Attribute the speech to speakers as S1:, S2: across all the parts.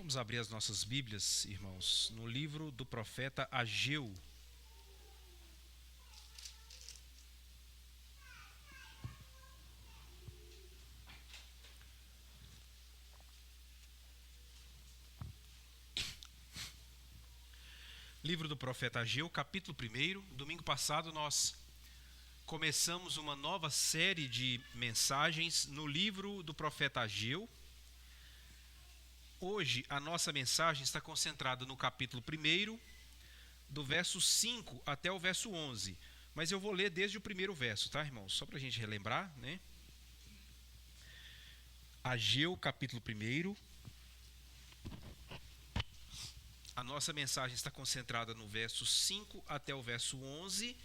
S1: Vamos abrir as nossas Bíblias, irmãos, no livro do profeta Ageu. Livro do profeta Ageu, capítulo 1. Domingo passado nós começamos uma nova série de mensagens no livro do profeta Ageu. Hoje a nossa mensagem está concentrada no capítulo 1, do verso 5 até o verso 11. Mas eu vou ler desde o primeiro verso, tá, irmãos? Só para a gente relembrar, né? Ageu, capítulo 1. A nossa mensagem está concentrada no verso 5 até o verso 11,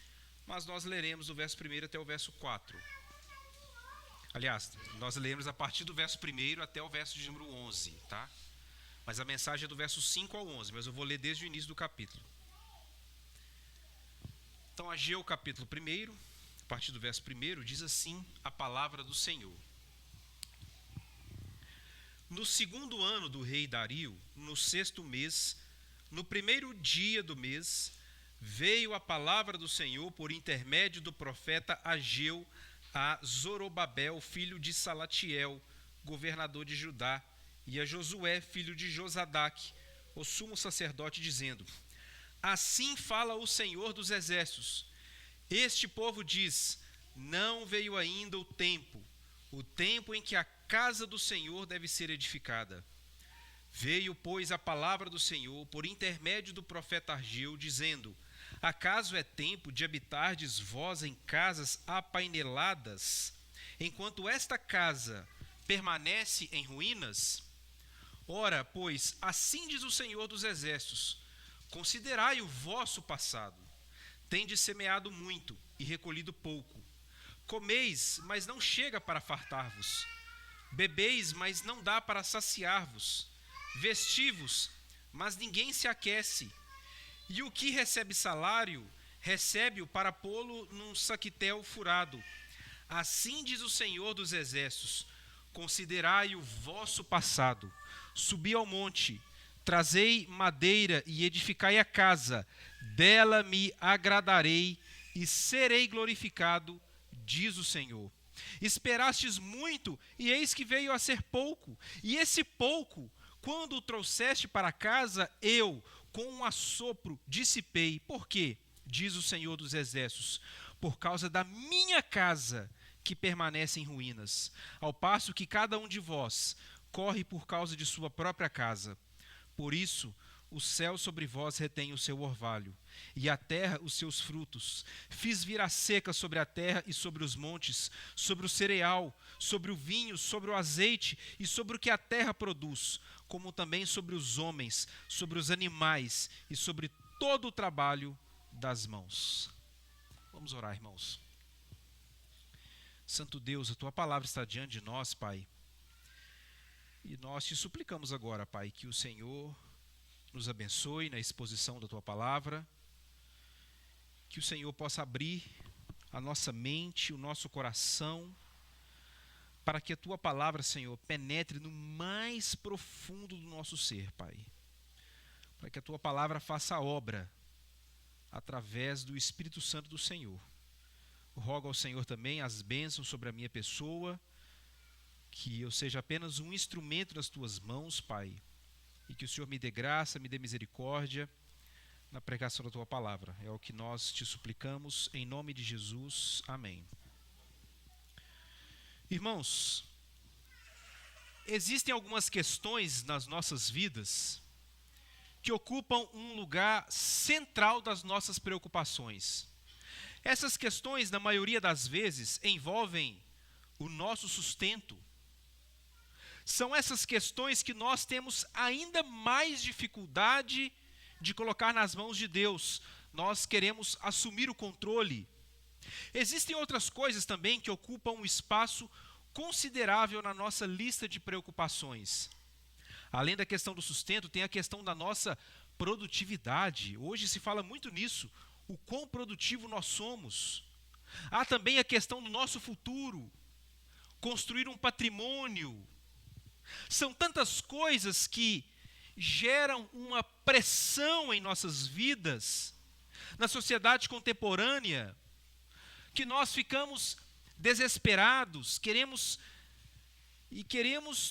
S1: mas nós leremos do verso 1 até o verso 4. Aliás, nós leremos a partir do verso 1 até o verso de número 11, tá? Mas a mensagem é do verso 5 ao 11, mas eu vou ler desde o início do capítulo. Então, Ageu, capítulo 1, a partir do verso 1, diz assim a palavra do Senhor. No segundo ano do rei Dario, no 6º mês, no primeiro dia do mês, veio a palavra do Senhor por intermédio do profeta Ageu a Zorobabel, filho de Salatiel, governador de Judá, e a Josué, filho de Josadaque, o sumo sacerdote, dizendo: Assim fala o Senhor dos exércitos. Este povo diz: não veio ainda o tempo em que a casa do Senhor deve ser edificada. Veio, pois, a palavra do Senhor por intermédio do profeta Ageu, dizendo: acaso é tempo de habitardes vós em casas apaineladas, enquanto esta casa permanece em ruínas? Ora, pois, assim diz o Senhor dos exércitos: considerai o vosso passado. Tendes semeado muito e recolhido pouco. Comeis, mas não chega para fartar-vos. Bebeis, mas não dá para saciar-vos. Vestivos, mas ninguém se aquece. E o que recebe salário, recebe-o para pô-lo num saquitel furado. Assim diz o Senhor dos exércitos: considerai o vosso passado. Subi ao monte, trazei madeira e edificai a casa, dela me agradarei e serei glorificado, diz o Senhor. Esperastes muito, e eis que veio a ser pouco, e esse pouco, quando o trouxeste para casa, eu, com um assopro, dissipei. Por quê? Diz o Senhor dos exércitos: por causa da minha casa, que permanece em ruínas, ao passo que cada um de vós corre por causa de sua própria casa. Por isso, o céu sobre vós retém o seu orvalho, e a terra os seus frutos. Fiz vir a seca sobre a terra e sobre os montes, sobre o cereal, sobre o vinho, sobre o azeite e sobre o que a terra produz, como também sobre os homens, sobre os animais e sobre todo o trabalho das mãos. Vamos orar, irmãos. Santo Deus, a Tua palavra está diante de nós, Pai. E nós te suplicamos agora, Pai, que o Senhor nos abençoe na exposição da Tua palavra, que o Senhor possa abrir a nossa mente, o nosso coração, para que a Tua palavra, Senhor, penetre no mais profundo do nosso ser, Pai. Para que a Tua palavra faça a obra através do Espírito Santo do Senhor. Rogo ao Senhor também as bênçãos sobre a minha pessoa, que eu seja apenas um instrumento nas Tuas mãos, Pai, e que o Senhor me dê graça, me dê misericórdia na pregação da Tua palavra. É o que nós te suplicamos, em nome de Jesus. Amém. Irmãos, existem algumas questões nas nossas vidas que ocupam um lugar central das nossas preocupações. Essas questões, na maioria das vezes, envolvem o nosso sustento. São essas questões que nós temos ainda mais dificuldade de colocar nas mãos de Deus. Nós queremos assumir o controle. Existem outras coisas também que ocupam um espaço considerável na nossa lista de preocupações. Além da questão do sustento, tem a questão da nossa produtividade. Hoje se fala muito nisso, o quão produtivo nós somos. Há também a questão do nosso futuro, construir um patrimônio. São tantas coisas que geram uma pressão em nossas vidas, na sociedade contemporânea, que nós ficamos desesperados, queremos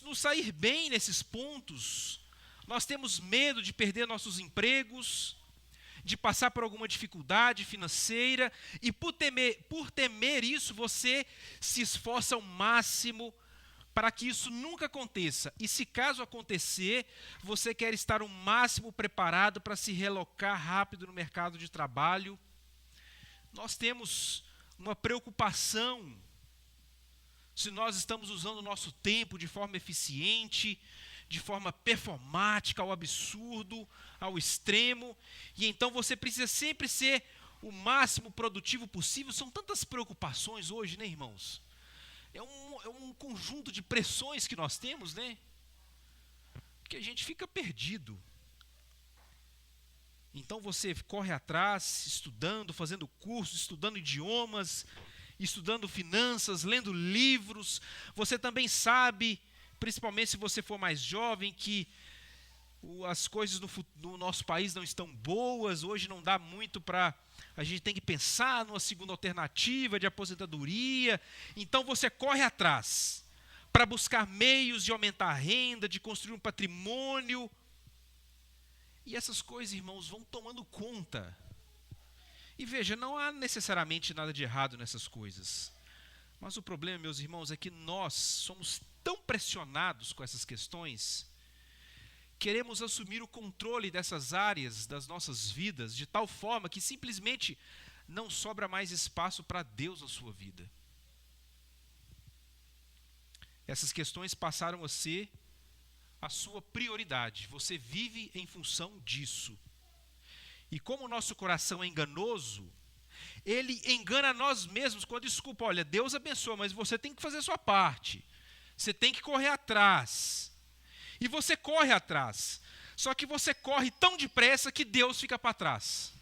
S1: nos sair bem nesses pontos. Nós temos medo de perder nossos empregos, de passar por alguma dificuldade financeira, e por temer isso, você se esforça ao máximo para que isso nunca aconteça. E se caso acontecer, você quer estar o máximo preparado para se relocar rápido no mercado de trabalho. Nós temos uma preocupação se nós estamos usando o nosso tempo de forma eficiente, de forma performática, ao absurdo, ao extremo. E então você precisa sempre ser o máximo produtivo possível. São tantas preocupações hoje, né, irmãos? É um conjunto de pressões que nós temos, né? Que a gente fica perdido. Então você corre atrás, estudando, fazendo cursos, estudando idiomas, estudando finanças, lendo livros. Você também sabe, principalmente se você for mais jovem, que as coisas no nosso país não estão boas. Hoje não dá muito para... A gente tem que pensar numa segunda alternativa de aposentadoria. Então você corre atrás para buscar meios de aumentar a renda, de construir um patrimônio. E essas coisas, irmãos, vão tomando conta. E veja, não há necessariamente nada de errado nessas coisas. Mas o problema, meus irmãos, é que nós somos tão pressionados com essas questões, queremos assumir o controle dessas áreas das nossas vidas de tal forma que simplesmente não sobra mais espaço para Deus na sua vida. Essas questões passaram a ser a sua prioridade. Você vive em função disso. E como o nosso coração é enganoso, ele engana nós mesmos quando desculpa, olha, Deus abençoa, mas você tem que fazer a sua parte. Você tem que correr atrás. E você corre atrás. Só que você corre tão depressa que Deus fica para trás.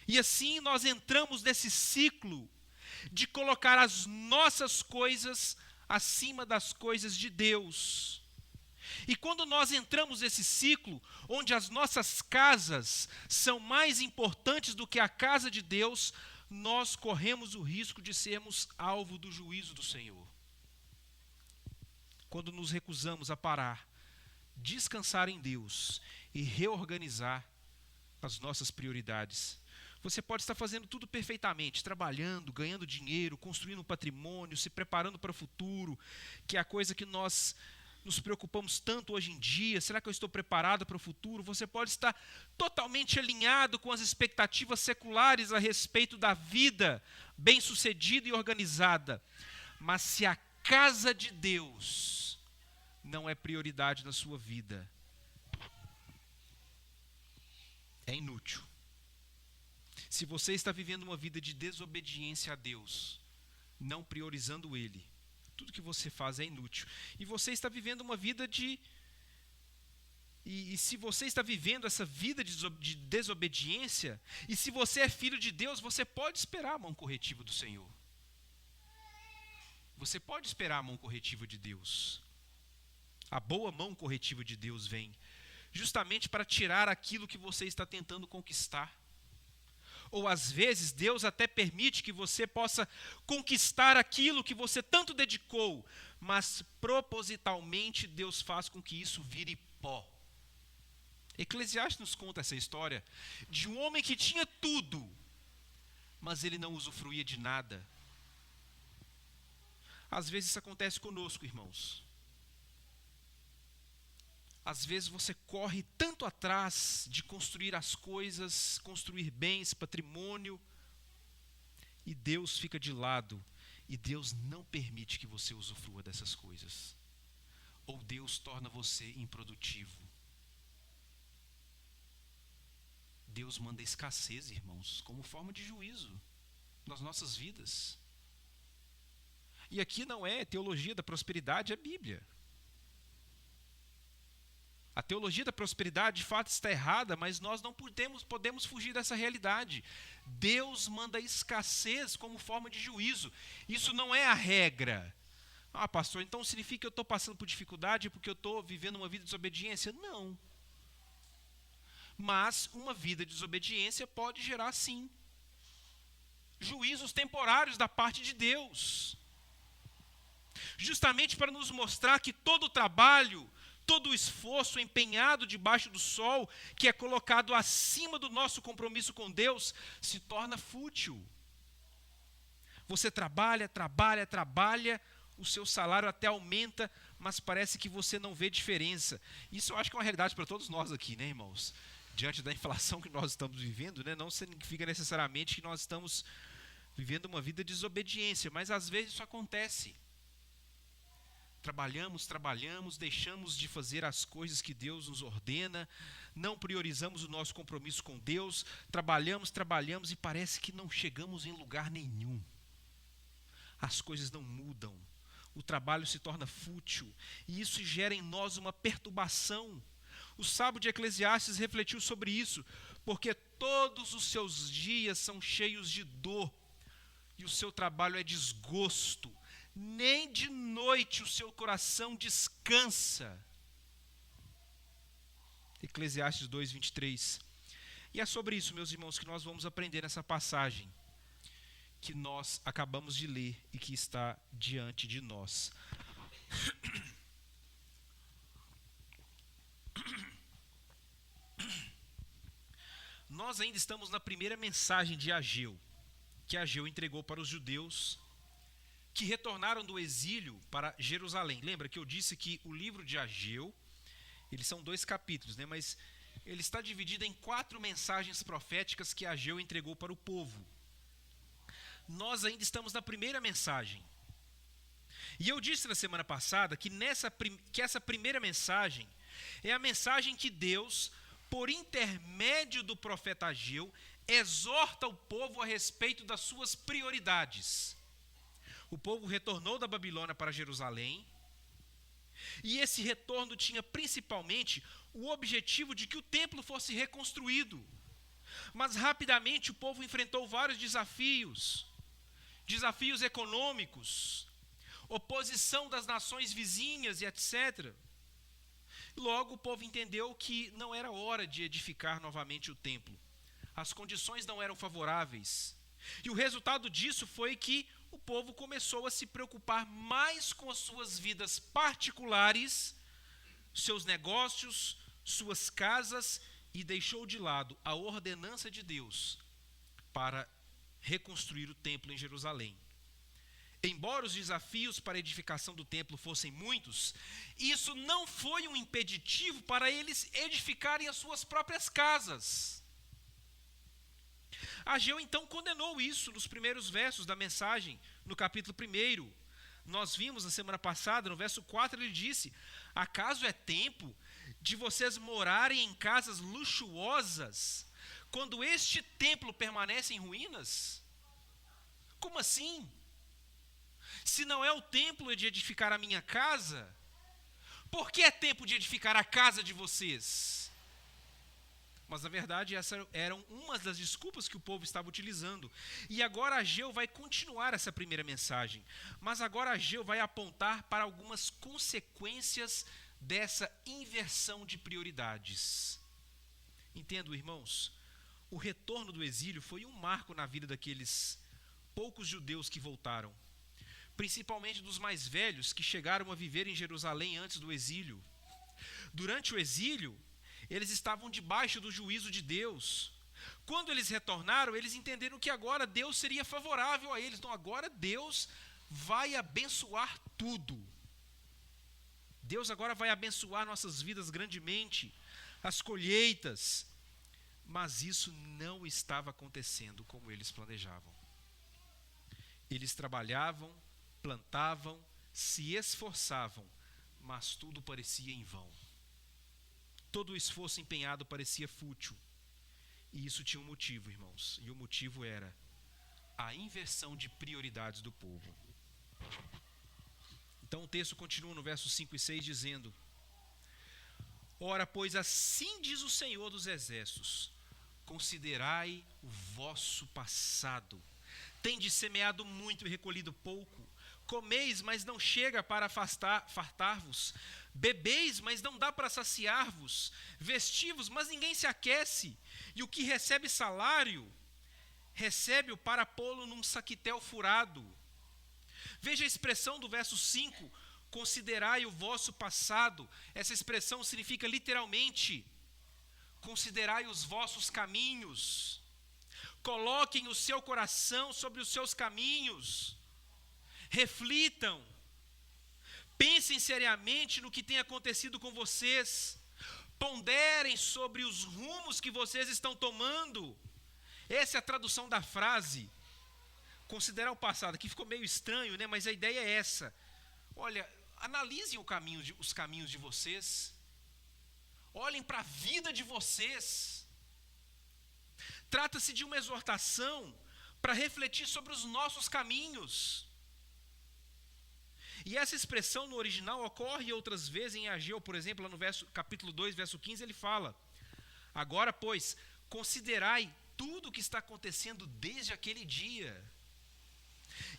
S1: E assim nós entramos nesse ciclo de colocar as nossas coisas acima das coisas de Deus. E quando nós entramos nesse ciclo, onde as nossas casas são mais importantes do que a casa de Deus, nós corremos o risco de sermos alvo do juízo do Senhor. Quando nos recusamos a parar, descansar em Deus e reorganizar as nossas prioridades. Você pode estar fazendo tudo perfeitamente, trabalhando, ganhando dinheiro, construindo um patrimônio, se preparando para o futuro, que é a coisa que nós nos preocupamos tanto hoje em dia. Será que eu estou preparado para o futuro? Você pode estar totalmente alinhado com as expectativas seculares a respeito da vida bem-sucedida e organizada. Mas se a casa de Deus não é prioridade na sua vida, é inútil. Se você está vivendo uma vida de desobediência a Deus, não priorizando Ele, tudo que você faz é inútil. E você está vivendo uma vida de... E se você está vivendo essa vida de desobediência, e se você é filho de Deus, você pode esperar a mão corretiva do Senhor. Você pode esperar a mão corretiva de Deus. A boa mão corretiva de Deus vem justamente para tirar aquilo que você está tentando conquistar. Ou às vezes Deus até permite que você possa conquistar aquilo que você tanto dedicou, mas propositalmente Deus faz com que isso vire pó. Eclesiastes nos conta essa história de um homem que tinha tudo, mas ele não usufruía de nada. Às vezes isso acontece conosco, irmãos. Às vezes você corre tanto atrás de construir as coisas, construir bens, patrimônio, e Deus fica de lado, e Deus não permite que você usufrua dessas coisas. Ou Deus torna você improdutivo. Deus manda escassez, irmãos, como forma de juízo nas nossas vidas. E aqui não é teologia da prosperidade, é Bíblia. A teologia da prosperidade de fato está errada, mas nós não podemos fugir dessa realidade. Deus manda escassez como forma de juízo. Isso não é a regra, Ah, pastor, então significa que eu estou passando por dificuldade porque eu estou vivendo uma vida de desobediência? Não. Mas uma vida de desobediência pode gerar, sim, juízos temporários da parte de Deus. Justamente para nos mostrar que todo o trabalho, todo o esforço empenhado debaixo do sol, que é colocado acima do nosso compromisso com Deus, se torna fútil. Você trabalha, o seu salário até aumenta, mas parece que você não vê diferença. Isso eu acho que é uma realidade para todos nós aqui, né, irmãos? Diante da inflação que nós estamos vivendo, né, não significa necessariamente que nós estamos vivendo uma vida de desobediência, mas às vezes isso acontece. Trabalhamos, deixamos de fazer as coisas que Deus nos ordena, não priorizamos o nosso compromisso com Deus, trabalhamos e parece que não chegamos em lugar nenhum. As coisas não mudam, o trabalho se torna fútil, e isso gera em nós uma perturbação. O sábio de Eclesiastes refletiu sobre isso, porque todos os seus dias são cheios de dor, e o seu trabalho é desgosto. Nem de noite o seu coração descansa. Eclesiastes 2:23. E é sobre isso, meus irmãos, que nós vamos aprender nessa passagem que nós acabamos de ler e que está diante de nós. Nós ainda estamos na primeira mensagem de Ageu, que Ageu entregou para os judeus que retornaram do exílio para Jerusalém. Lembra que eu disse que o livro de Ageu, eles são 2 capítulos, né? Mas ele está dividido em 4 mensagens proféticas que Ageu entregou para o povo. Nós ainda estamos na primeira mensagem. E eu disse na semana passada que essa primeira mensagem é a mensagem que Deus, por intermédio do profeta Ageu, exorta o povo a respeito das suas prioridades. O povo retornou da Babilônia para Jerusalém, e esse retorno tinha principalmente o objetivo de que o templo fosse reconstruído. Mas rapidamente o povo enfrentou vários desafios econômicos, oposição das nações vizinhas e etc. Logo o povo entendeu que não era hora de edificar novamente o templo. As condições não eram favoráveis. E o resultado disso foi que o povo começou a se preocupar mais com as suas vidas particulares, seus negócios, suas casas, e deixou de lado a ordenança de Deus para reconstruir o templo em Jerusalém. Embora os desafios para a edificação do templo fossem muitos, isso não foi um impeditivo para eles edificarem as suas próprias casas. Ageu então condenou isso nos primeiros versos da mensagem, no capítulo 1. Nós vimos na semana passada, no verso 4, ele disse: acaso é tempo de vocês morarem em casas luxuosas, quando este templo permanece em ruínas? Como assim? Se não é o templo de edificar a minha casa, por que é tempo de edificar a casa de vocês? Mas na verdade essas eram umas das desculpas que o povo estava utilizando. E agora Ageu vai continuar essa primeira mensagem. Mas agora Ageu vai apontar para algumas consequências dessa inversão de prioridades. Entendo, irmãos? O retorno do exílio foi um marco na vida daqueles poucos judeus que voltaram. Principalmente dos mais velhos que chegaram a viver em Jerusalém antes do exílio. Durante o exílio, eles estavam debaixo do juízo de Deus. Quando eles retornaram, eles entenderam que agora Deus seria favorável a eles. Então agora Deus vai abençoar tudo. Deus agora vai abençoar nossas vidas grandemente, as colheitas. Mas isso não estava acontecendo como eles planejavam. Eles trabalhavam, plantavam, se esforçavam, mas tudo parecia em vão. Todo o esforço empenhado parecia fútil. E isso tinha um motivo, irmãos. E o motivo era a inversão de prioridades do povo. Então o texto continua no versos 5 e 6 dizendo: ora, pois assim diz o Senhor dos Exércitos: considerai o vosso passado. Tendes semeado muito e recolhido pouco. Comeis, mas não chega para fartar-vos. Bebeis, mas não dá para saciar-vos. Vestivos, mas ninguém se aquece. E o que recebe salário, recebe-o para pô-lo num saquitel furado. Veja a expressão do verso 5. Considerai o vosso passado. Essa expressão significa literalmente: considerai os vossos caminhos. Coloquem o seu coração sobre os seus caminhos. Reflitam. Pensem seriamente no que tem acontecido com vocês. Ponderem sobre os rumos que vocês estão tomando. Essa é a tradução da frase. Considerar o passado. Aqui ficou meio estranho, né? Mas a ideia é essa. Olha, analisem os caminhos de vocês. Olhem para a vida de vocês. Trata-se de uma exortação para refletir sobre os nossos caminhos. E essa expressão no original ocorre outras vezes em Ageu, por exemplo, lá no capítulo 2, verso 15, ele fala: agora, pois, considerai tudo o que está acontecendo desde aquele dia.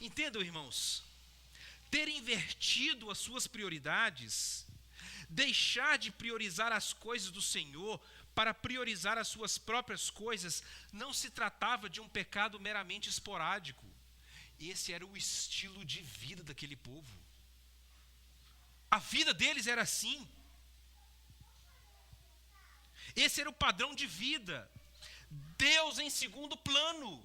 S1: Entendam, irmãos, ter invertido as suas prioridades, deixar de priorizar as coisas do Senhor para priorizar as suas próprias coisas, não se tratava de um pecado meramente esporádico. Esse era o estilo de vida daquele povo. A vida deles era assim. Esse era o padrão de vida. Deus em segundo plano.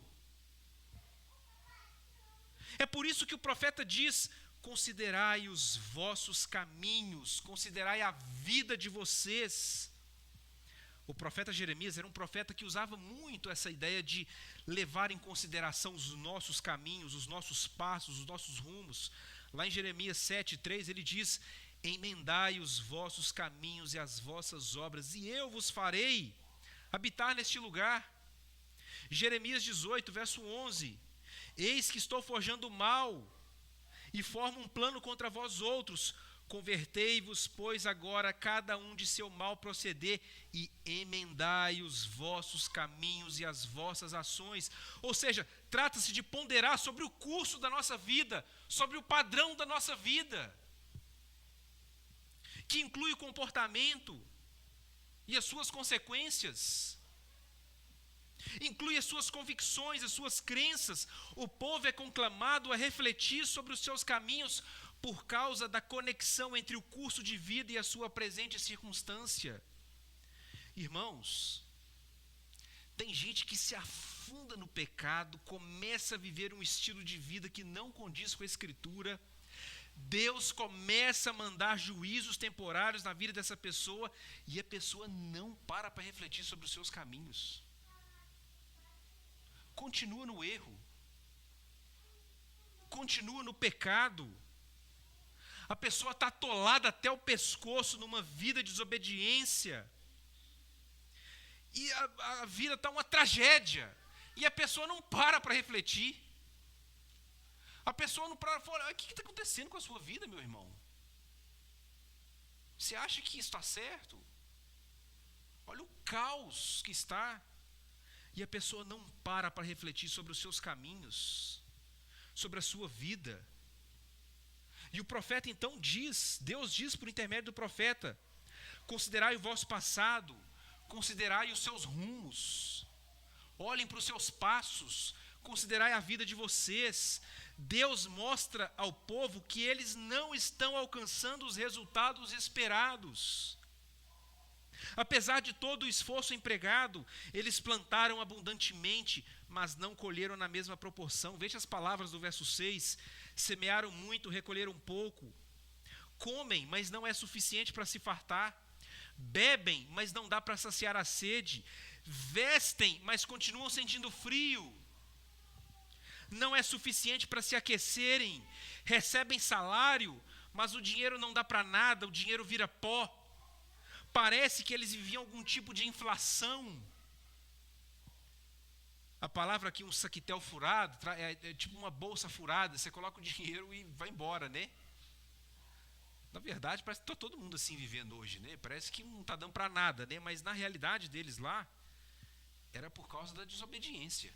S1: É por isso que o profeta diz: considerai os vossos caminhos, considerai a vida de vocês. O profeta Jeremias era um profeta que usava muito essa ideia de levar em consideração os nossos caminhos, os nossos passos, os nossos rumos. Lá em Jeremias 7:3 ele diz: emendai os vossos caminhos e as vossas obras, e eu vos farei habitar neste lugar. Jeremias 18, verso 11: eis que estou forjando mal e formo um plano contra vós outros. Convertei-vos, pois, agora cada um de seu mal proceder e emendai os vossos caminhos e as vossas ações. Ou seja, trata-se de ponderar sobre o curso da nossa vida, sobre o padrão da nossa vida, que inclui o comportamento e as suas consequências, inclui as suas convicções, as suas crenças. O povo é conclamado a refletir sobre os seus caminhos por causa da conexão entre o curso de vida e a sua presente circunstância. Irmãos, tem gente que se afunda no pecado, começa a viver um estilo de vida que não condiz com a Escritura. Deus começa a mandar juízos temporários na vida dessa pessoa e a pessoa não para refletir sobre os seus caminhos. Continua no erro, continua no pecado. A pessoa está atolada até o pescoço numa vida de desobediência. E a vida está uma tragédia. E a pessoa não para refletir. A pessoa não para e fala: o que está acontecendo com a sua vida, meu irmão? Você acha que isso está certo? Olha o caos que está. E a pessoa não para refletir sobre os seus caminhos, sobre a sua vida. E o profeta então diz, Deus diz por intermédio do profeta: considerai o vosso passado, considerai os seus rumos, olhem para os seus passos, considerai a vida de vocês. Deus mostra ao povo que eles não estão alcançando os resultados esperados. Apesar de todo o esforço empregado, eles plantaram abundantemente, mas não colheram na mesma proporção. Veja as palavras do verso 6. Semearam muito, recolheram pouco. Comem, mas não é suficiente para se fartar. Bebem, mas não dá para saciar a sede. Vestem, mas continuam sentindo frio. Não é suficiente para se aquecerem. Recebem salário, mas o dinheiro não dá para nada, o dinheiro vira pó. Parece que eles viviam algum tipo de inflação. A palavra aqui, um saquitel furado, é tipo uma bolsa furada. Você coloca o dinheiro e vai embora, né? Na verdade, parece que está todo mundo assim vivendo hoje, né? Parece que não está dando para nada, né? Mas na realidade deles lá, era por causa da desobediência.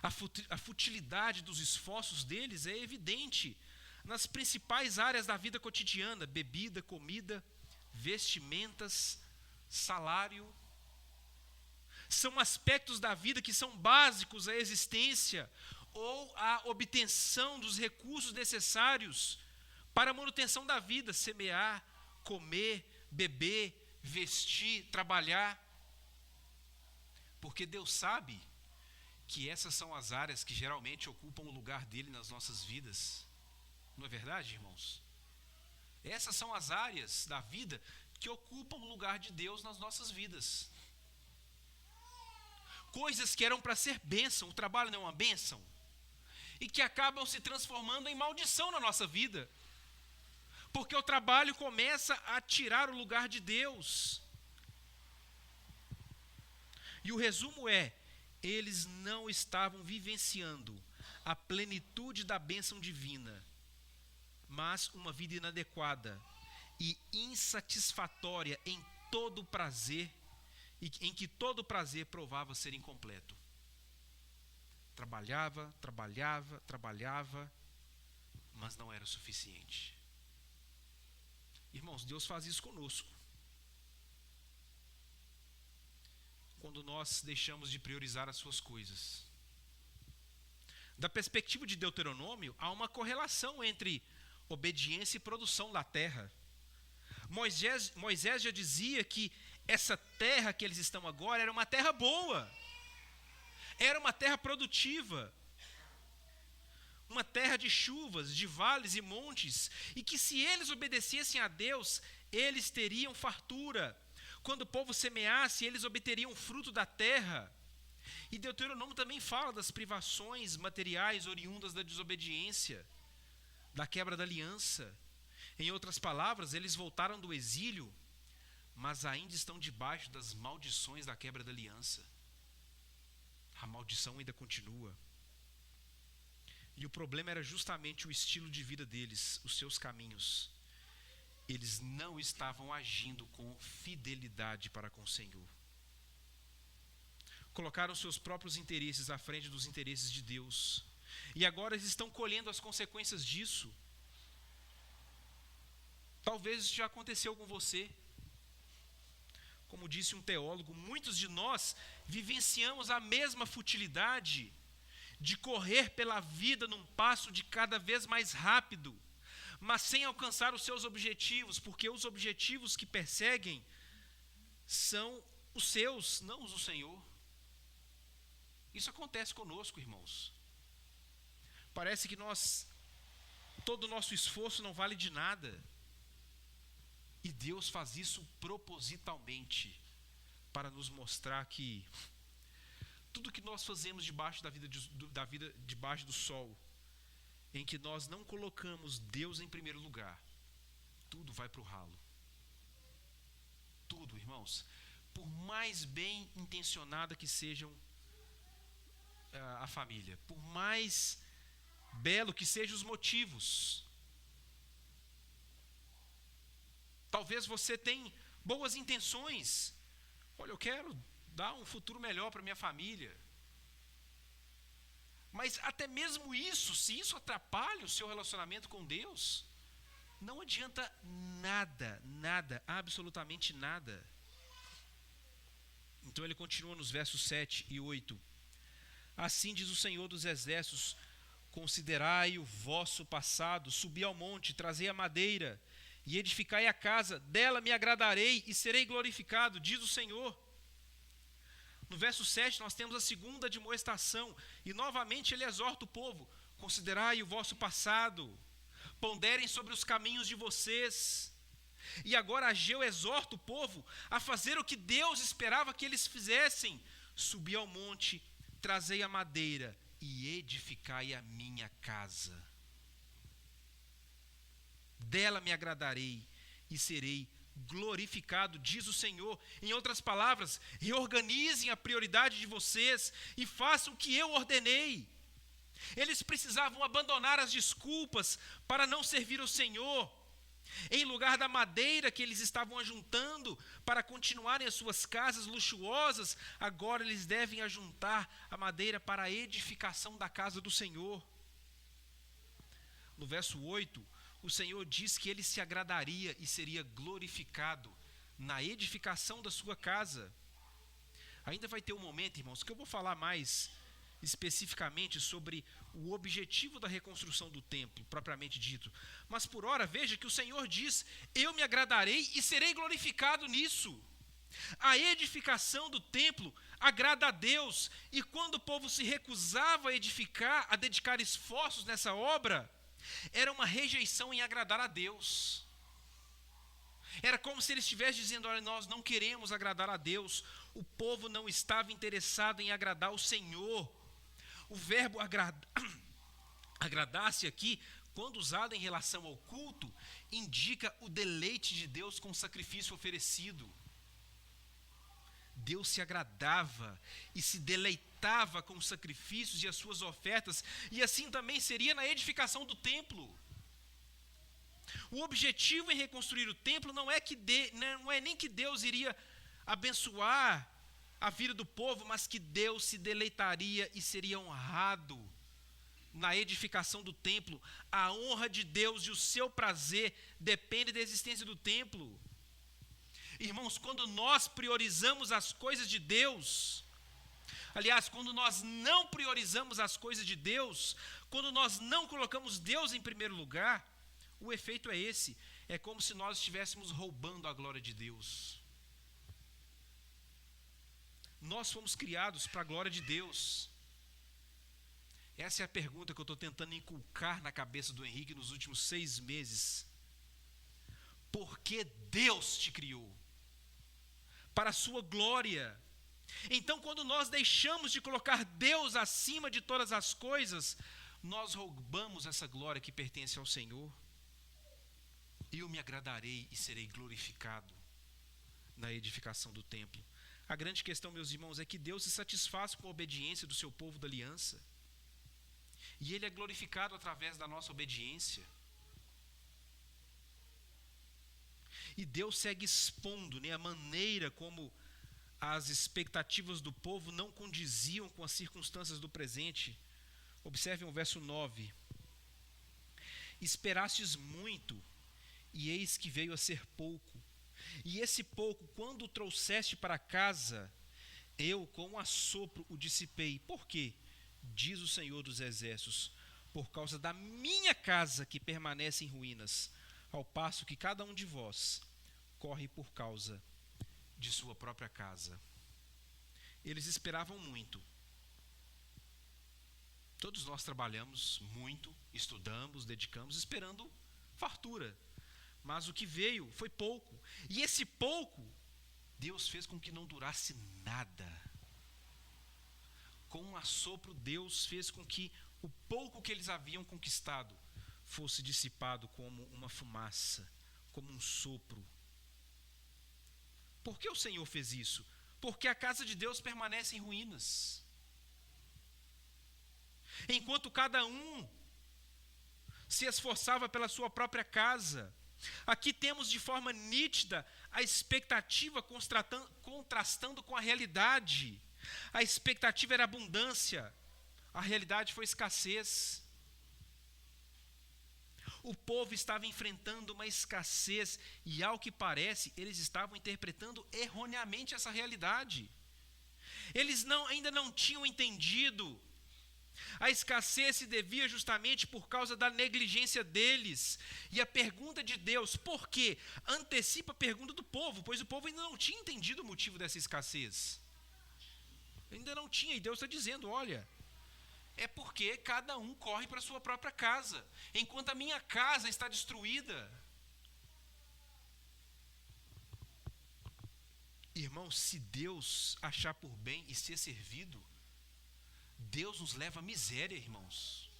S1: A futilidade dos esforços deles é evidente nas principais áreas da vida cotidiana: bebida, comida, vestimentas, salário. São aspectos da vida que são básicos à existência ou à obtenção dos recursos necessários para a manutenção da vida: semear, comer, beber, vestir, trabalhar. Porque Deus sabe que essas são as áreas que geralmente ocupam o lugar dele nas nossas vidas. Não é verdade, irmãos? Essas são as áreas da vida que ocupam o lugar de Deus nas nossas vidas. Coisas que eram para ser bênção, o trabalho não é uma bênção, e que acabam se transformando em maldição na nossa vida, porque o trabalho começa a tirar o lugar de Deus. E o resumo é: eles não estavam vivenciando a plenitude da bênção divina, mas uma vida inadequada e insatisfatória em todo prazer, em que todo prazer provava ser incompleto. Trabalhava, mas não era suficiente. Irmãos, Deus faz isso conosco. Quando nós deixamos de priorizar as suas coisas. Da perspectiva de Deuteronômio, há uma correlação entre obediência e produção da terra. Moisés já dizia que essa terra que eles estão agora era uma terra boa, era uma terra produtiva, uma terra de chuvas, de vales e montes, e que se eles obedecessem a Deus, eles teriam fartura. Quando o povo semeasse, eles obteriam fruto da terra. E Deuteronômio também fala das privações materiais oriundas da desobediência, da quebra da aliança. Em outras palavras, eles voltaram do exílio, mas ainda estão debaixo das maldições da quebra da aliança. A maldição ainda continua. E o problema era justamente o estilo de vida deles, os seus caminhos. Eles não estavam agindo com fidelidade para com o Senhor. Colocaram seus próprios interesses à frente dos interesses de Deus. E agora eles estão colhendo as consequências disso. Talvez isso já aconteceu com você. Como disse um teólogo, muitos de nós vivenciamos a mesma futilidade de correr pela vida num passo de cada vez mais rápido, mas sem alcançar os seus objetivos, porque os objetivos que perseguem são os seus, não os do Senhor. Isso acontece conosco, irmãos. Parece que todo o nosso esforço não vale de nada. E Deus faz isso propositalmente, para nos mostrar que tudo que nós fazemos debaixo da vida debaixo do sol, em que nós não colocamos Deus em primeiro lugar, tudo vai para o ralo. Tudo, irmãos. Por mais bem intencionada que sejam a família, por mais belo que sejam os motivos. Talvez você tenha boas intenções. Olha, eu quero dar um futuro melhor para minha família. Mas até mesmo isso, se isso atrapalha o seu relacionamento com Deus, não adianta nada, absolutamente nada. Então ele continua nos versos 7 e 8. Assim diz o Senhor dos Exércitos: considerai o vosso passado, subi ao monte, trazei a madeira, e edificai a casa, dela me agradarei e serei glorificado, diz o Senhor. No verso 7 nós temos a segunda admoestação, e novamente ele exorta o povo: considerai o vosso passado, ponderem sobre os caminhos de vocês. E agora Ageu exorta o povo a fazer o que Deus esperava que eles fizessem: subi ao monte, trazei a madeira e edificai a minha casa. Dela me agradarei e serei glorificado, diz o Senhor. Em outras palavras, reorganizem a prioridade de vocês e façam o que eu ordenei. Eles precisavam abandonar as desculpas para não servir o Senhor. Em lugar da madeira que eles estavam ajuntando para continuarem as suas casas luxuosas, agora eles devem ajuntar a madeira para a edificação da casa do Senhor. No verso 8, o Senhor diz que ele se agradaria e seria glorificado na edificação da sua casa. Ainda vai ter um momento, irmãos, que eu vou falar mais especificamente sobre o objetivo da reconstrução do templo, propriamente dito. Mas por ora, veja que o Senhor diz: eu me agradarei e serei glorificado nisso. A edificação do templo agrada a Deus, e quando o povo se recusava a edificar, a dedicar esforços nessa obra, era uma rejeição em agradar a Deus. Era como se ele estivesse dizendo: olha, nós não queremos agradar a Deus. O povo não estava interessado em agradar o Senhor. O verbo agradar-se aqui, quando usado em relação ao culto, indica o deleite de Deus com o sacrifício oferecido. Deus se agradava e se deleitava com os sacrifícios e as suas ofertas, e assim também seria na edificação do templo. O objetivo em reconstruir o templo não é nem que Deus iria abençoar a vida do povo, mas que Deus se deleitaria e seria honrado na edificação do templo. A honra de Deus e o seu prazer depende da existência do templo. Irmãos, quando nós priorizamos as coisas de Deus, aliás, quando nós não priorizamos as coisas de Deus, quando nós não colocamos Deus em primeiro lugar, o efeito é esse: é como se nós estivéssemos roubando a glória de Deus. Nós fomos criados para a glória de Deus. Essa é a pergunta que eu estou tentando inculcar na cabeça do Henrique nos últimos 6 meses. Por que Deus te criou? Para a sua glória. Então, quando nós deixamos de colocar Deus acima de todas as coisas, nós roubamos essa glória que pertence ao Senhor. Eu me agradarei e serei glorificado na edificação do templo. A grande questão, meus irmãos, é que Deus se satisfaz com a obediência do seu povo da aliança. E Ele é glorificado através da nossa obediência. E Deus segue expondo, a maneira como as expectativas do povo não condiziam com as circunstâncias do presente. Observem o verso 9. Esperastes muito, e eis que veio a ser pouco. E esse pouco, quando o trouxeste para casa, eu com um assopro o dissipei. Por quê? Diz o Senhor dos Exércitos: por causa da minha casa que permanece em ruínas, ao passo que cada um de vós corre por causa de sua própria casa. Eles esperavam muito. Todos nós trabalhamos muito, estudamos, dedicamos, esperando fartura. Mas o que veio foi pouco. E esse pouco, Deus fez com que não durasse nada. Com um assopro, Deus fez com que o pouco que eles haviam conquistado fosse dissipado como uma fumaça, como um sopro. Por que o Senhor fez isso? Porque a casa de Deus permanece em ruínas. Enquanto cada um se esforçava pela sua própria casa. Aqui temos de forma nítida a expectativa contrastando com a realidade. A expectativa era abundância, a realidade foi escassez. O povo estava enfrentando uma escassez e, ao que parece, eles estavam interpretando erroneamente essa realidade. Eles ainda não tinham entendido. A escassez se devia justamente por causa da negligência deles. E a pergunta de Deus, por quê? Antecipa a pergunta do povo, pois o povo ainda não tinha entendido o motivo dessa escassez. Ainda não tinha, e Deus está dizendo, olha, é porque cada um corre para a sua própria casa, enquanto a minha casa está destruída. Irmão, se Deus achar por bem e ser servido, Deus nos leva à miséria, irmãos.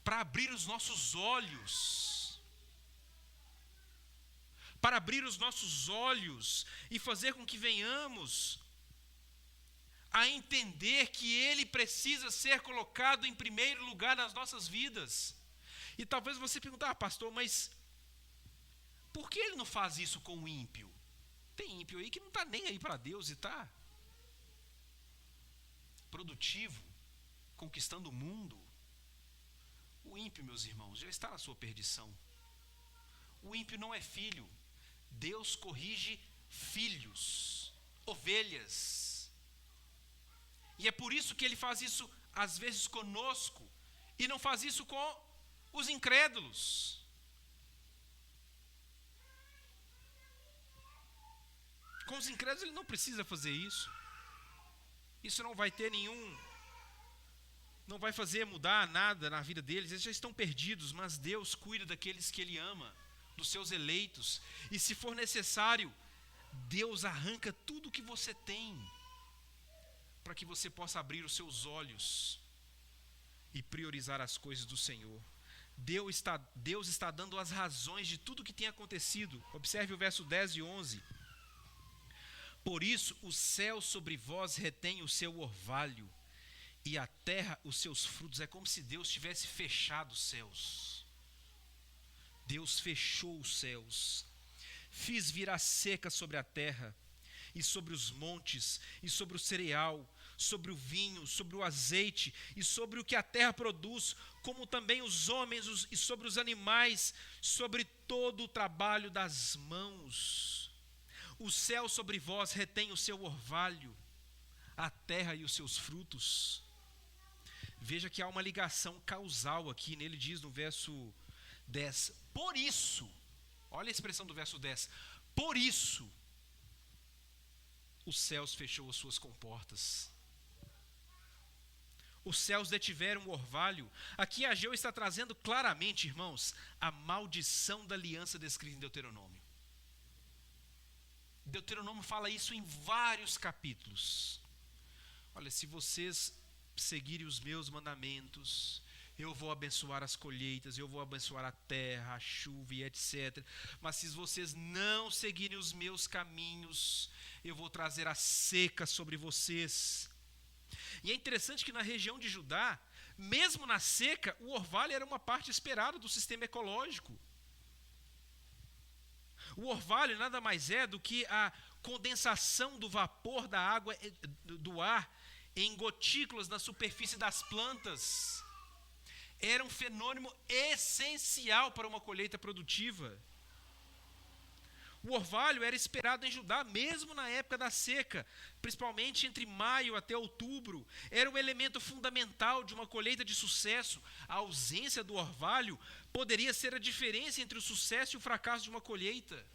S1: Para abrir os nossos olhos. Para abrir os nossos olhos e fazer com que venhamos a entender que Ele precisa ser colocado em primeiro lugar nas nossas vidas. E talvez você pergunte, pastor, mas Por que ele não faz isso com o ímpio? Tem ímpio aí que não está nem aí para Deus e está produtivo, conquistando o mundo. O ímpio, meus irmãos, já está na sua perdição. O ímpio não é filho. Deus corrige filhos, ovelhas. E é por isso que ele faz isso às vezes conosco e não faz isso com os incrédulos. Com os incrédulos ele não precisa fazer isso. Isso não vai ter não vai fazer mudar nada na vida deles. Eles já estão perdidos, mas Deus cuida daqueles que Ele ama, dos seus eleitos. E se for necessário, Deus arranca tudo que você tem, para que você possa abrir os seus olhos e priorizar as coisas do Senhor. Deus está dando as razões de tudo que tem acontecido. Observe o verso 10 e 11. Por isso o céu sobre vós retém o seu orvalho, e a terra os seus frutos. É como se Deus tivesse fechado os céus. Deus fechou os céus. Fiz vir a seca sobre a terra, e sobre os montes, e sobre o cereal, sobre o vinho, sobre o azeite, e sobre o que a terra produz, como também os homens e sobre os animais, sobre todo o trabalho das mãos. O céu sobre vós retém o seu orvalho, a terra e os seus frutos. Veja que há uma ligação causal aqui, nele diz no verso 10, por isso, olha a expressão do verso 10, por isso, os céus fechou as suas comportas. Os céus detiveram o orvalho. Aqui Ageu está trazendo claramente, irmãos, a maldição da aliança descrita em Deuteronômio. Deuteronômio fala isso em vários capítulos. Olha, se vocês seguirem os meus mandamentos, eu vou abençoar as colheitas, eu vou abençoar a terra, a chuva e etc. Mas se vocês não seguirem os meus caminhos, eu vou trazer a seca sobre vocês. E é interessante que na região de Judá, mesmo na seca, o orvalho era uma parte esperada do sistema ecológico. O orvalho nada mais é do que a condensação do vapor da água, do ar, em gotículas na superfície das plantas. Era um fenômeno essencial para uma colheita produtiva. O orvalho era esperado em Judá, mesmo na época da seca, principalmente entre maio até outubro. Era um elemento fundamental de uma colheita de sucesso. A ausência do orvalho poderia ser a diferença entre o sucesso e o fracasso de uma colheita.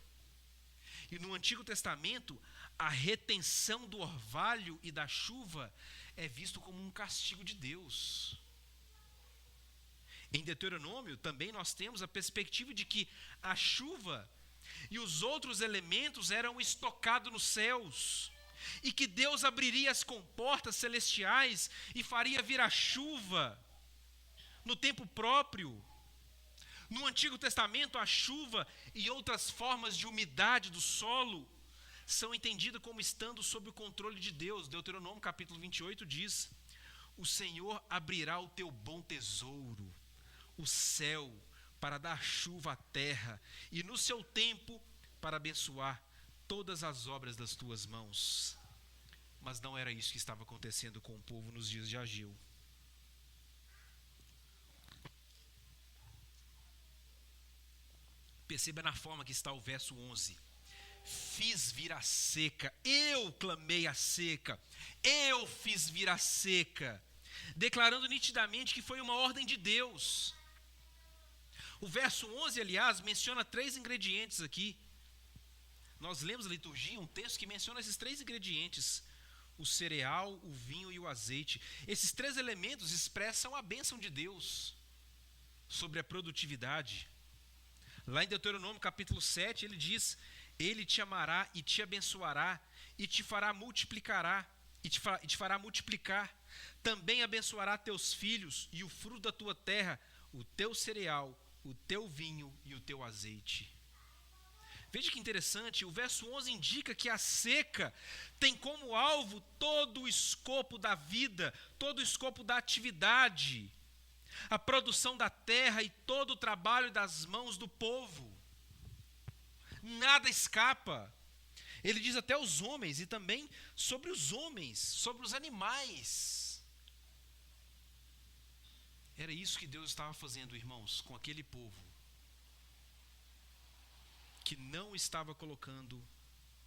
S1: E no Antigo Testamento, a retenção do orvalho e da chuva é visto como um castigo de Deus. Em Deuteronômio também nós temos a perspectiva de que a chuva e os outros elementos eram estocados nos céus, e que Deus abriria as comportas celestiais e faria vir a chuva no tempo próprio. No Antigo Testamento, a chuva e outras formas de umidade do solo são entendidas como estando sob o controle de Deus. Deuteronômio capítulo 28 diz: o Senhor abrirá o teu bom tesouro, o céu, para dar chuva à terra, e no seu tempo para abençoar todas as obras das tuas mãos. Mas não era isso que estava acontecendo com o povo nos dias de Ageu. Perceba na forma que está o verso 11. Fiz vir a seca, eu clamei a seca, eu fiz vir a seca, declarando nitidamente que foi uma ordem de Deus. O verso 11, aliás, menciona 3 ingredientes aqui. Nós lemos a liturgia, um texto que menciona esses 3 ingredientes: o cereal, o vinho e o azeite. Esses 3 elementos expressam a bênção de Deus sobre a produtividade. Lá em Deuteronômio capítulo 7, ele diz: ele te amará e te abençoará e te fará multiplicar. Também abençoará teus filhos e o fruto da tua terra, o teu cereal, o teu vinho e o teu azeite. Veja que interessante, o verso 11 indica que a seca tem como alvo todo o escopo da vida, todo o escopo da atividade, a produção da terra e todo o trabalho das mãos do povo. nada escapa. Ele diz até os homens e também sobre os homens, sobre os animais. Era isso que Deus estava fazendo, irmãos, com aquele povo que não estava colocando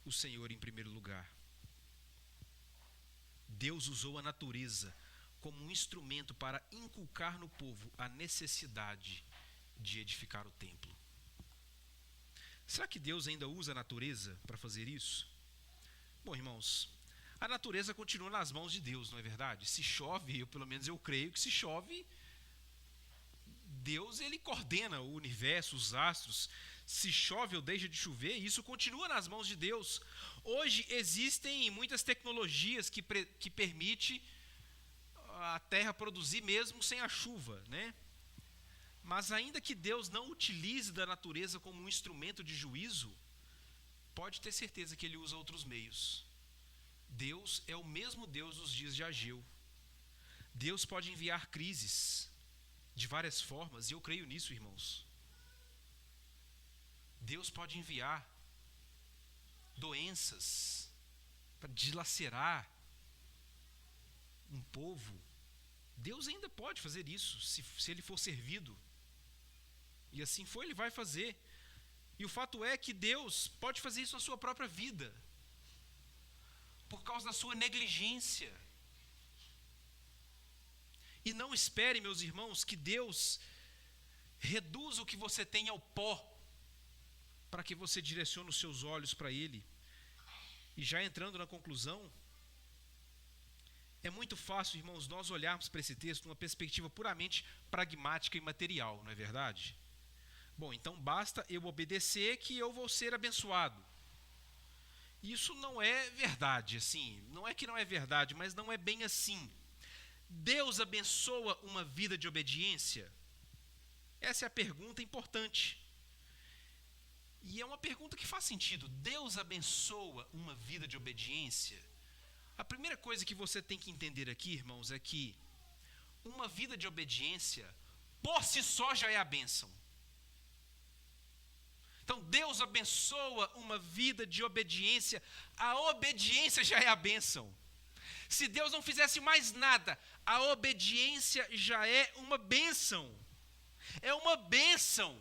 S1: o Senhor em primeiro lugar. Deus usou a natureza como um instrumento para inculcar no povo a necessidade de edificar o templo. Será que Deus ainda usa a natureza para fazer isso? Bom, irmãos, a natureza continua nas mãos de Deus, não é verdade? Se chove, pelo menos eu creio que se chove, Deus ele coordena o universo, os astros. Se chove ou deixa de chover, isso continua nas mãos de Deus. Hoje existem muitas tecnologias que permitem a terra produzir mesmo sem a chuva, né? Mas ainda que Deus não utilize da natureza como um instrumento de juízo, pode ter certeza que Ele usa outros meios. Deus é o mesmo Deus dos dias de Ageu. Deus pode enviar crises de várias formas, e eu creio nisso, irmãos. Deus pode enviar doenças para dilacerar um povo. Deus ainda pode fazer isso, se Ele for servido. E assim for, Ele vai fazer. E o fato é que Deus pode fazer isso na sua própria vida, por causa da sua negligência. E não espere, meus irmãos, que Deus reduza o que você tem ao pó, para que você direcione os seus olhos para Ele. E já entrando na conclusão, é muito fácil, irmãos, nós olharmos para esse texto numa perspectiva puramente pragmática e material, não é verdade? Bom, então basta eu obedecer que eu vou ser abençoado. Isso não é verdade, assim, não é que não é verdade, mas não é bem assim. Deus abençoa uma vida de obediência? Essa é a pergunta importante. E é uma pergunta que faz sentido. Deus abençoa uma vida de obediência? A primeira coisa que você tem que entender aqui, irmãos, é que uma vida de obediência, por si só, já é a bênção. Então, Deus abençoa uma vida de obediência, a obediência já é a bênção. Se Deus não fizesse mais nada, a obediência já é uma bênção. É uma bênção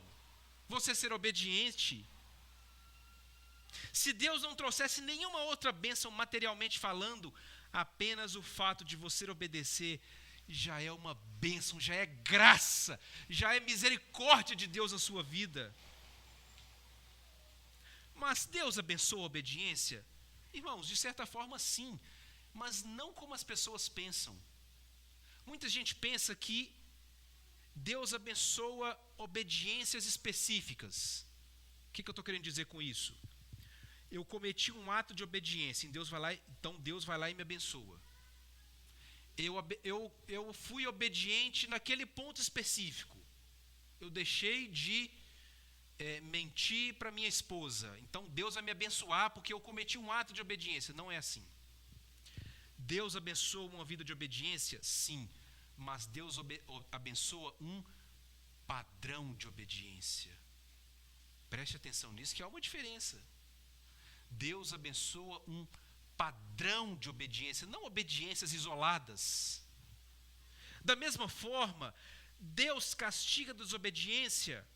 S1: você ser obediente. Se Deus não trouxesse nenhuma outra bênção materialmente falando, apenas o fato de você obedecer já é uma bênção, já é graça, já é misericórdia de Deus na sua vida. Mas Deus abençoa a obediência? Irmãos, de certa forma sim, mas não como as pessoas pensam. Muita gente pensa que Deus abençoa obediências específicas. O que eu estou querendo dizer com isso? Eu cometi um ato de obediência, então Deus vai lá e me abençoa. Eu fui obediente naquele ponto específico. Eu deixei de mentir para minha esposa, então Deus vai me abençoar porque eu cometi um ato de obediência. Não é assim. Deus abençoa uma vida de obediência? Sim, mas Deus abençoa um padrão de obediência. Preste atenção nisso, que há uma diferença. Deus abençoa um padrão de obediência, não obediências isoladas. Da mesma forma, Deus castiga a desobediência?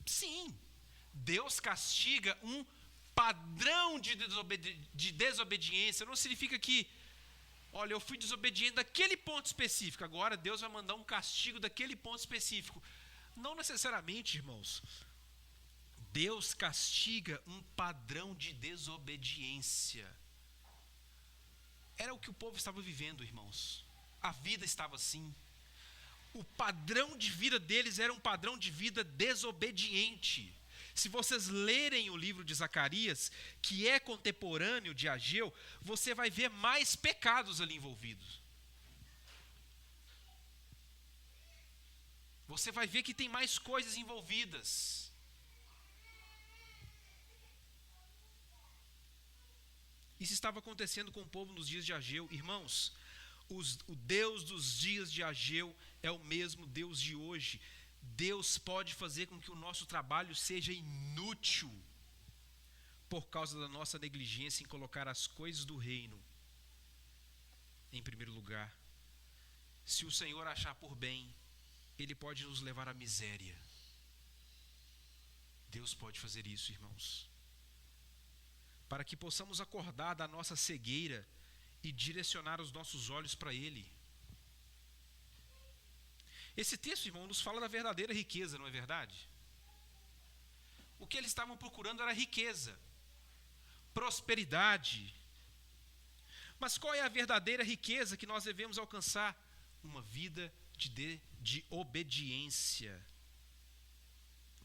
S1: Sim, Deus castiga um padrão de desobediência. Não significa que, olha, eu fui desobediente daquele ponto específico, agora Deus vai mandar um castigo daquele ponto específico. Não necessariamente, irmãos. Deus castiga um padrão de desobediência. Era o que o povo estava vivendo, irmãos. A vida estava assim. O padrão de vida deles era um padrão de vida desobediente. Se vocês lerem o livro de Zacarias, que é contemporâneo de Ageu, você vai ver mais pecados ali envolvidos. Você vai ver que tem mais coisas envolvidas. Isso estava acontecendo com o povo nos dias de Ageu. Irmãos, o Deus dos dias de Ageu é o mesmo Deus de hoje. Deus pode fazer com que o nosso trabalho seja inútil por causa da nossa negligência em colocar as coisas do reino em primeiro lugar. Se o Senhor achar por bem, Ele pode nos levar à miséria. Deus pode fazer isso, irmãos, para que possamos acordar da nossa cegueira e direcionar os nossos olhos para Ele. Esse texto, irmão, nos fala da verdadeira riqueza, não é verdade? O que eles estavam procurando era riqueza, prosperidade. Mas qual é a verdadeira riqueza que nós devemos alcançar? Uma vida de obediência.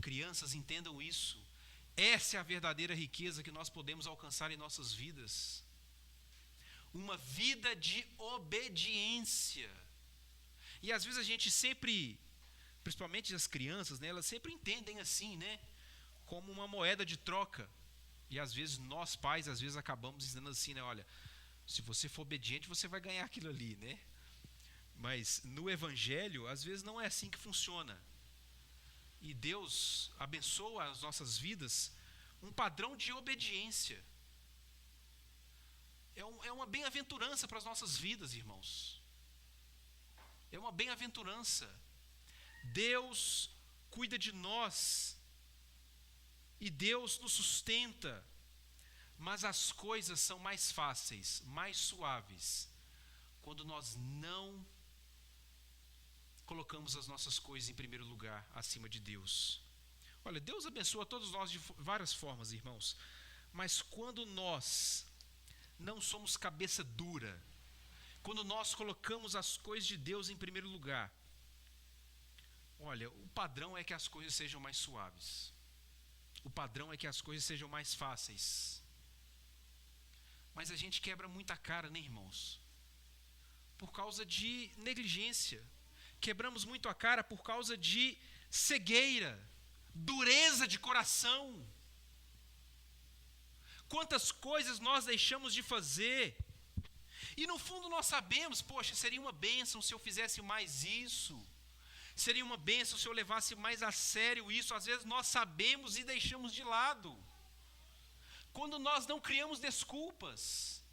S1: Crianças, entendam isso. Essa é a verdadeira riqueza que nós podemos alcançar em nossas vidas. Uma vida de obediência. E às vezes a gente sempre, principalmente as crianças, né, elas sempre entendem assim, né, como uma moeda de troca. E às vezes nós pais, às vezes acabamos dizendo assim, né, olha, se você for obediente, você vai ganhar aquilo ali, né? Mas no Evangelho, às vezes não é assim que funciona. E Deus abençoa as nossas vidas um padrão de obediência. É uma bem-aventurança para as nossas vidas, irmãos. É uma bem-aventurança. Deus cuida de nós e Deus nos sustenta. Mas as coisas são mais fáceis, mais suaves, quando nós não colocamos as nossas coisas em primeiro lugar, acima de Deus. Olha, Deus abençoa todos nós de várias formas, irmãos. Mas quando nós não somos cabeça dura, quando nós colocamos as coisas de Deus em primeiro lugar, olha, o padrão é que as coisas sejam mais suaves. O padrão é que as coisas sejam mais fáceis. Mas a gente quebra muita cara, né, irmãos? Por causa de negligência. Quebramos muito a cara por causa de cegueira, dureza de coração. Quantas coisas nós deixamos de fazer. E no fundo nós sabemos, poxa, seria uma bênção se eu fizesse mais isso. Seria uma bênção se eu levasse mais a sério isso. Às vezes nós sabemos e deixamos de lado. Quando nós não criamos desculpas.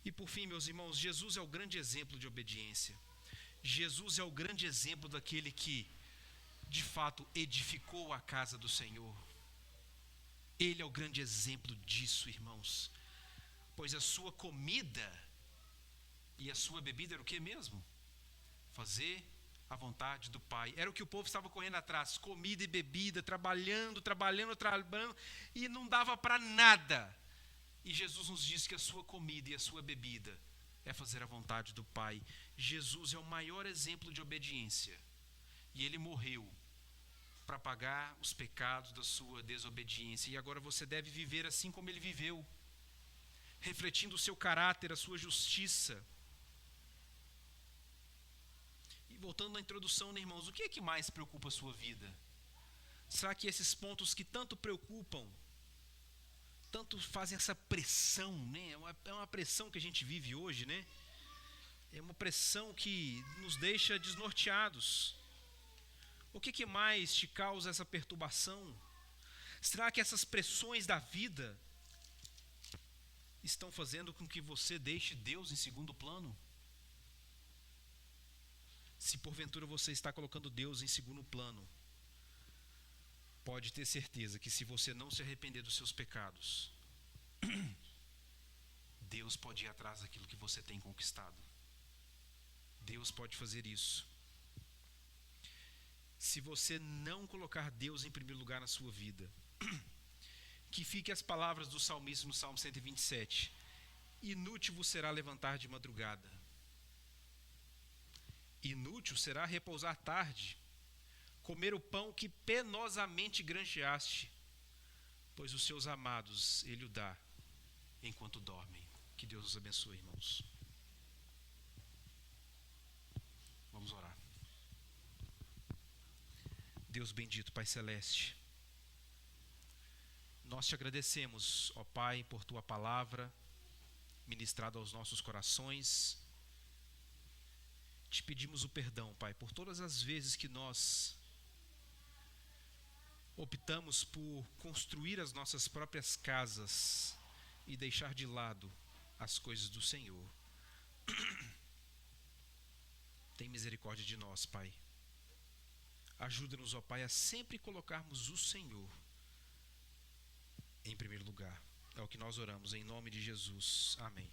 S1: E por fim, meus irmãos, Jesus é o grande exemplo de obediência. Jesus é o grande exemplo daquele que, de fato, edificou a casa do Senhor. Ele é o grande exemplo disso, irmãos. Pois a sua comida e a sua bebida era o que mesmo? Fazer a vontade do Pai. Era o que o povo estava correndo atrás. Comida e bebida, trabalhando, e não dava para nada. E Jesus nos diz que a sua comida e a sua bebida é fazer a vontade do Pai. Jesus é o maior exemplo de obediência. E Ele morreu para pagar os pecados da sua desobediência. E agora você deve viver assim como Ele viveu, refletindo o seu caráter, a sua justiça. E voltando à introdução, né, irmãos, o que é que mais preocupa a sua vida? Será que esses pontos que tanto preocupam, tanto fazem essa pressão, né? É uma pressão que a gente vive hoje, né? É uma pressão que nos deixa desnorteados. O que mais te causa essa perturbação? Será que essas pressões da vida estão fazendo com que você deixe Deus em segundo plano? Se porventura você está colocando Deus em segundo plano, pode ter certeza que se você não se arrepender dos seus pecados, Deus pode ir atrás daquilo que você tem conquistado. Deus pode fazer isso. Se você não colocar Deus em primeiro lugar na sua vida, que fique as palavras do salmista no Salmo 127. Inútil vos será levantar de madrugada. Inútil será repousar tarde, comer o pão que penosamente granjeaste, pois os seus amados Ele o dá enquanto dormem. Que Deus os abençoe, irmãos. Vamos orar. Deus bendito, Pai Celeste, nós te agradecemos, ó Pai, por Tua palavra ministrada aos nossos corações. Te pedimos o perdão, Pai, por todas as vezes que nós optamos por construir as nossas próprias casas e deixar de lado as coisas do Senhor. Tem misericórdia de nós, Pai. Ajuda-nos, ó Pai, a sempre colocarmos o Senhor em primeiro lugar. É o que nós oramos, em nome de Jesus. Amém.